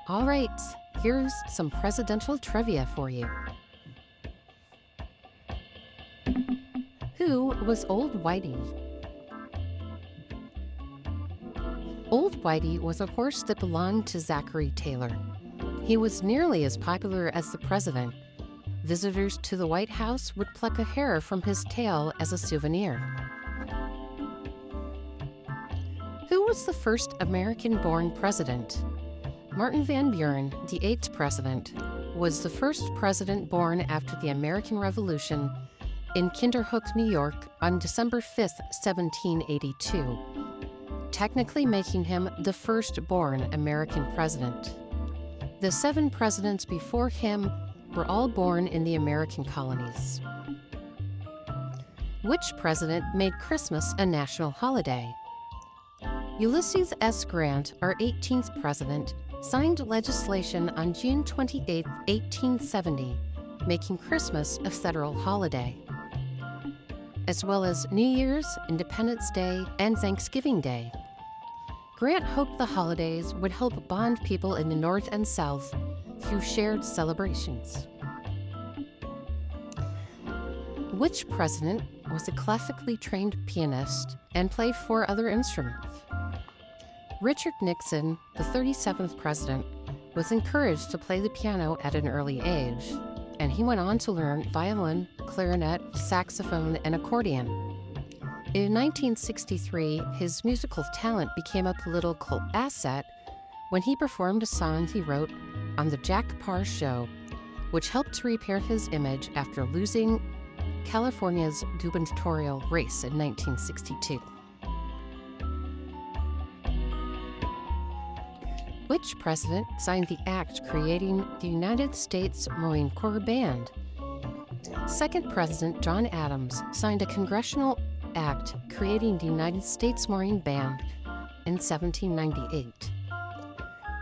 All right, here's some presidential trivia for you. Who was Old Whitey? Old Whitey was a horse that belonged to Zachary Taylor. He was nearly as popular as the president. Visitors to the White House would pluck a hair from his tail as a souvenir. Who was the first American-born president? Martin Van Buren, the 8th president, was the first president born after the American Revolution in Kinderhook, New York on December 5, 1782, technically making him the first-born American president. The 7 presidents before him were all born in the American colonies. Which president made Christmas a national holiday? Ulysses S. Grant, our 18th president, signed legislation on June 28, 1870, making Christmas a federal holiday, as well as New Year's, Independence Day, and Thanksgiving Day. Grant hoped the holidays would help bond people in the North and South through shared celebrations. Which president was a classically trained pianist and played 4 other instruments? Richard Nixon, the 37th president, was encouraged to play the piano at an early age, and he went on to learn violin, clarinet, saxophone, and accordion. In 1963, his musical talent became a political asset when he performed a song he wrote on The Jack Paar Show, which helped to repair his image after losing California's gubernatorial race in 1962. Which president signed the act creating the United States Marine Corps Band? Second President John Adams signed a congressional act creating the United States Marine Band in 1798.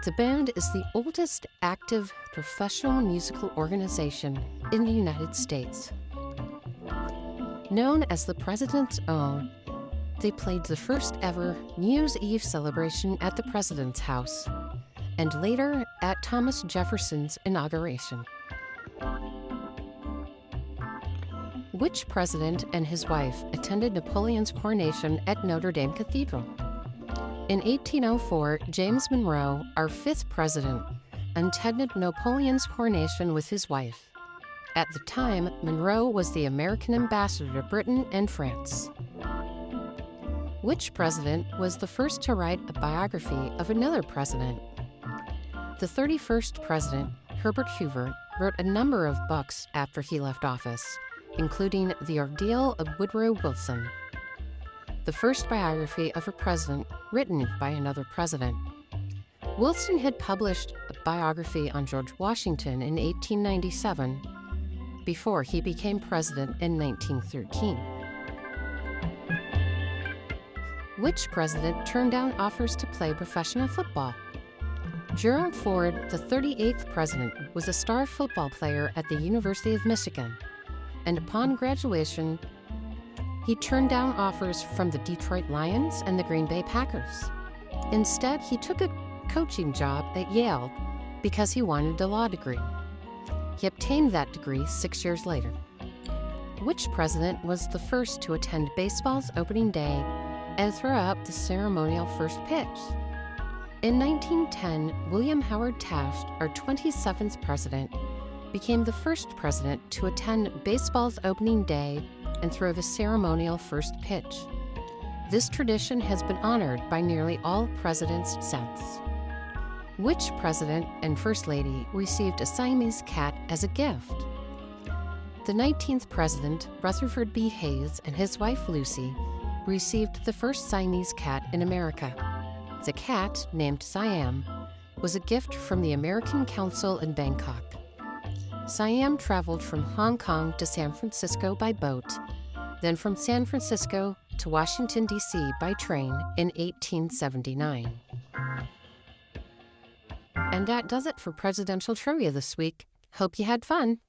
The band is the oldest active professional musical organization in the United States. Known as the President's Own, they played the first ever New Year's Eve celebration at the President's house, and later at Thomas Jefferson's inauguration. Which president and his wife attended Napoleon's coronation at Notre Dame Cathedral? In 1804, James Monroe, our 5th president, attended Napoleon's coronation with his wife. At the time, Monroe was the American ambassador to Britain and France. Which president was the first to write a biography of another president? The 31st president, Herbert Hoover, wrote a number of books after he left office, including The Ordeal of Woodrow Wilson, the first biography of a president written by another president. Wilson had published a biography on George Washington in 1897 before he became president in 1913. Which president turned down offers to play professional football? Gerald Ford, the 38th president, was a star football player at the University of Michigan, and upon graduation, he turned down offers from the Detroit Lions and the Green Bay Packers. Instead, he took a coaching job at Yale because he wanted a law degree. He obtained that degree 6 years later. Which president was the first to attend baseball's opening day and throw out the ceremonial first pitch? In 1910, William Howard Taft, our 27th president, became the first president to attend baseball's opening day and throw the ceremonial first pitch. This tradition has been honored by nearly all presidents since. Which president and first lady received a Siamese cat as a gift? The 19th president, Rutherford B. Hayes, and his wife Lucy received the first Siamese cat in America. The cat, named Siam, was a gift from the American Council in Bangkok. Siam traveled from Hong Kong to San Francisco by boat, then from San Francisco to Washington, D.C. by train in 1879. And that does it for presidential trivia this week. Hope you had fun.